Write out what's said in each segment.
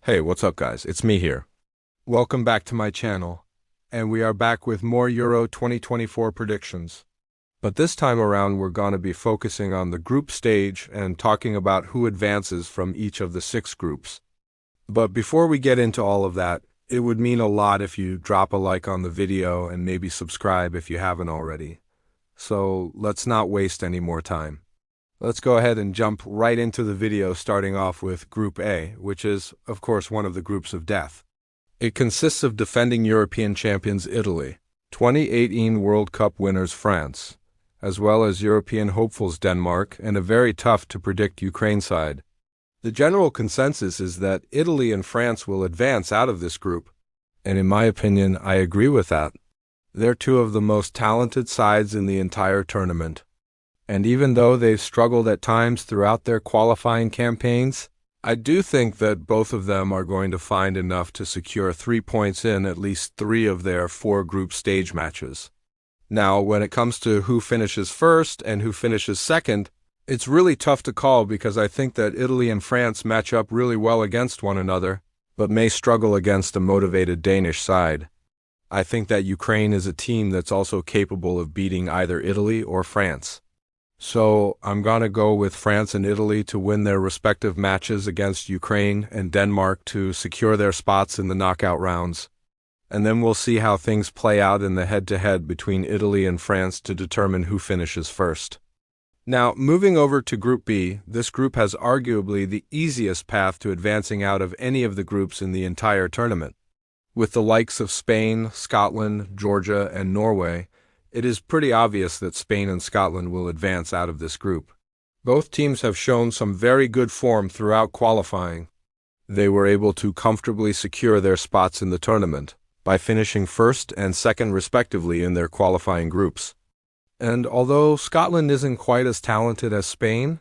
Hey, what's up guys? It's me here. Welcome back to my channel, and we are back with more Euro 2024 predictions. But this time around we're going to be focusing on the group stage and talking about who advances from each of the 6 groups. But before we get into all of that, it would mean a lot if you drop a like on the video and maybe subscribe if you haven't already. So let's not waste any more time. Let's go ahead and jump right into the video, starting off with Group A, which is, of course, one of the groups of death. It consists of defending European champions Italy, 2018 World Cup winners France, as well as European hopefuls Denmark, and a very tough-to-predict Ukraine side. The general consensus is that Italy and France will advance out of this group, and in my opinion, I agree with that. They're two of the most talented sides in the entire tournament. And even though they've struggled at times throughout their qualifying campaigns, I do think that both of them are going to find enough to secure 3 points in at least 3 of their 4 group stage matches. Now, when it comes to who finishes first and who finishes second, it's really tough to call because I think that Italy and France match up really well against one another, but may struggle against a motivated Danish side. I think that Ukraine is a team that's also capable of beating either Italy or France. So I'm going to go with France and Italy to win their respective matches against Ukraine and Denmark to secure their spots in the knockout rounds. And then we'll see how things play out in the head-to-head between Italy and France to determine who finishes first. Now, moving over to Group B, this group has arguably the easiest path to advancing out of any of the groups in the entire tournament. With the likes of Spain, Scotland, Georgia, and Norway, it is pretty obvious that Spain and Scotland will advance out of this group. Both teams have shown some very good form throughout qualifying. They were able to comfortably secure their spots in the tournament by finishing first and second respectively in their qualifying groups. And although Scotland isn't quite as talented as Spain,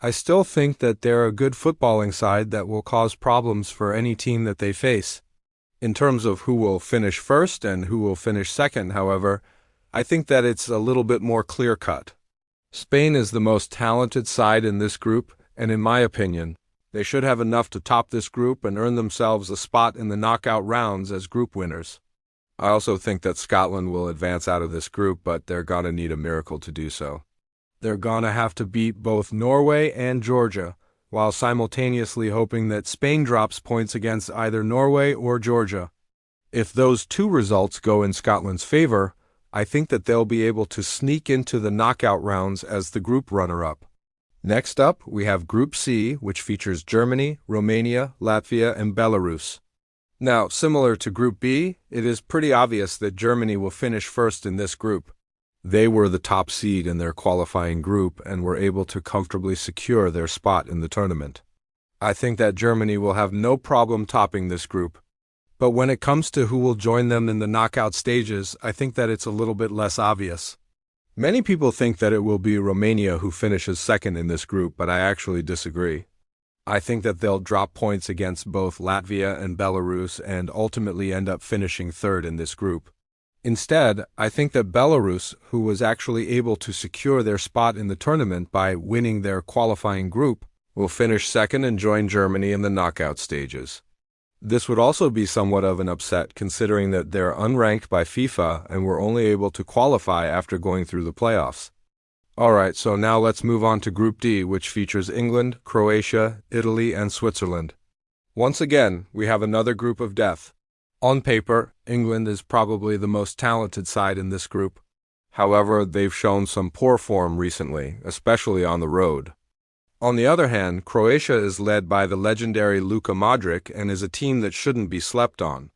I still think that they're a good footballing side that will cause problems for any team that they face. In terms of who will finish first and who will finish second, however, I think that it's a little bit more clear-cut. Spain is the most talented side in this group, and in my opinion, they should have enough to top this group and earn themselves a spot in the knockout rounds as group winners. I also think that Scotland will advance out of this group, but they're gonna need a miracle to do so. They're gonna have to beat both Norway and Georgia, while simultaneously hoping that Spain drops points against either Norway or Georgia. If those 2 results go in Scotland's favor, I think that they'll be able to sneak into the knockout rounds as the group runner-up. Next up, we have Group C, which features Germany, Romania, Latvia, and Belarus. Now, similar to Group B, it is pretty obvious that Germany will finish first in this group. They were the top seed in their qualifying group and were able to comfortably secure their spot in the tournament. I think that Germany will have no problem topping this group. But when it comes to who will join them in the knockout stages, I think that it's a little bit less obvious. Many people think that it will be Romania who finishes second in this group, but I actually disagree. I think that they'll drop points against both Latvia and Belarus and ultimately end up finishing third in this group. Instead, I think that Belarus, who was actually able to secure their spot in the tournament by winning their qualifying group, will finish second and join Germany in the knockout stages. This would also be somewhat of an upset considering that they're unranked by FIFA and were only able to qualify after going through the playoffs. Alright, so now let's move on to Group D, which features England, Croatia, Italy, and Switzerland. Once again, we have another group of death. On paper, England is probably the most talented side in this group. However, they've shown some poor form recently, especially on the road. On the other hand, Croatia is led by the legendary Luka Modric and is a team that shouldn't be slept on.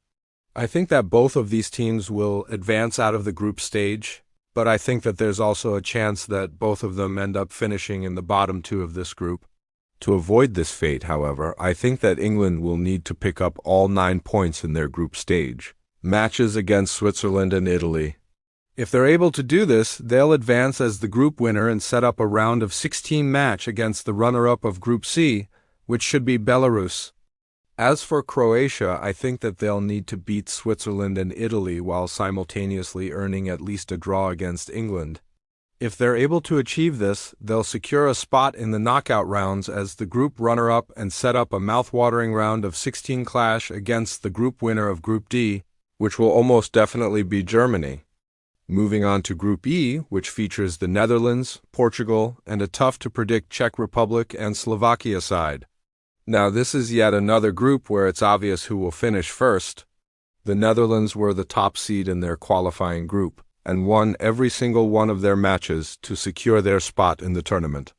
I think that both of these teams will advance out of the group stage, but I think that there's also a chance that both of them end up finishing in the bottom 2 of this group. To avoid this fate, however, I think that England will need to pick up all 9 points in their group stage matches against Switzerland and Italy. If they're able to do this, they'll advance as the group winner and set up a round of 16 match against the runner-up of Group C, which should be Belarus. As for Croatia, I think that they'll need to beat Switzerland and Italy while simultaneously earning at least a draw against England. If they're able to achieve this, they'll secure a spot in the knockout rounds as the group runner-up and set up a mouth-watering round of 16 clash against the group winner of Group D, which will almost definitely be Germany. Moving on to Group E, which features the Netherlands, Portugal, and a tough-to-predict Czech Republic and Slovakia side. Now, this is yet another group where it's obvious who will finish first. The Netherlands were the top seed in their qualifying group and won every single one of their matches to secure their spot in the tournament.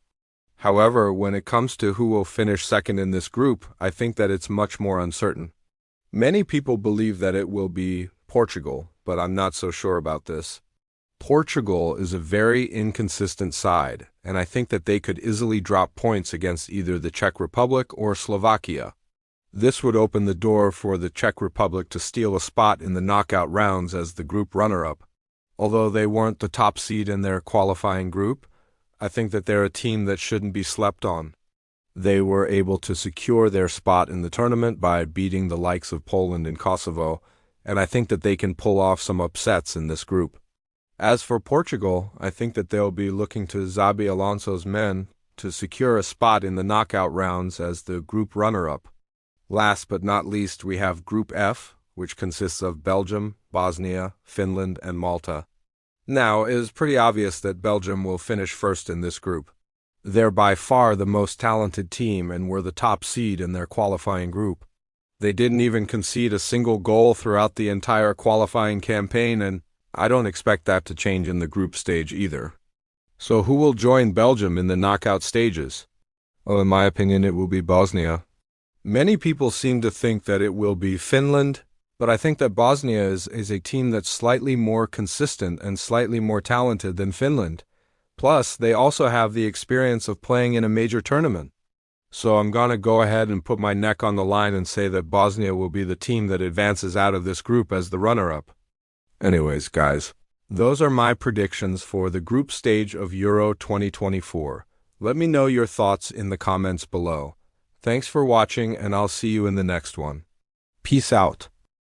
However, when it comes to who will finish second in this group, I think that it's much more uncertain. Many people believe that it will be Portugal, but I'm not so sure about this. Portugal is a very inconsistent side, and I think that they could easily drop points against either the Czech Republic or Slovakia. This would open the door for the Czech Republic to steal a spot in the knockout rounds as the group runner-up. Although they weren't the top seed in their qualifying group, I think that they're a team that shouldn't be slept on. They were able to secure their spot in the tournament by beating the likes of Poland and Kosovo, and I think that they can pull off some upsets in this group. As for Portugal, I think that they'll be looking to Xabi Alonso's men to secure a spot in the knockout rounds as the group runner-up. Last but not least, we have Group F, which consists of Belgium, Bosnia, Finland, and Malta. Now, it is pretty obvious that Belgium will finish first in this group. They're by far the most talented team and were the top seed in their qualifying group. They didn't even concede a single goal throughout the entire qualifying campaign, and I don't expect that to change in the group stage either. So who will join Belgium in the knockout stages? Well, in my opinion, it will be Bosnia. Many people seem to think that it will be Finland, but I think that Bosnia is a team that's slightly more consistent and slightly more talented than Finland. Plus, they also have the experience of playing in a major tournament. So I'm going to go ahead and put my neck on the line and say that Bosnia will be the team that advances out of this group as the runner-up. Anyways, guys, those are my predictions for the group stage of Euro 2024. Let me know your thoughts in the comments below. Thanks for watching, and I'll see you in the next one. Peace out.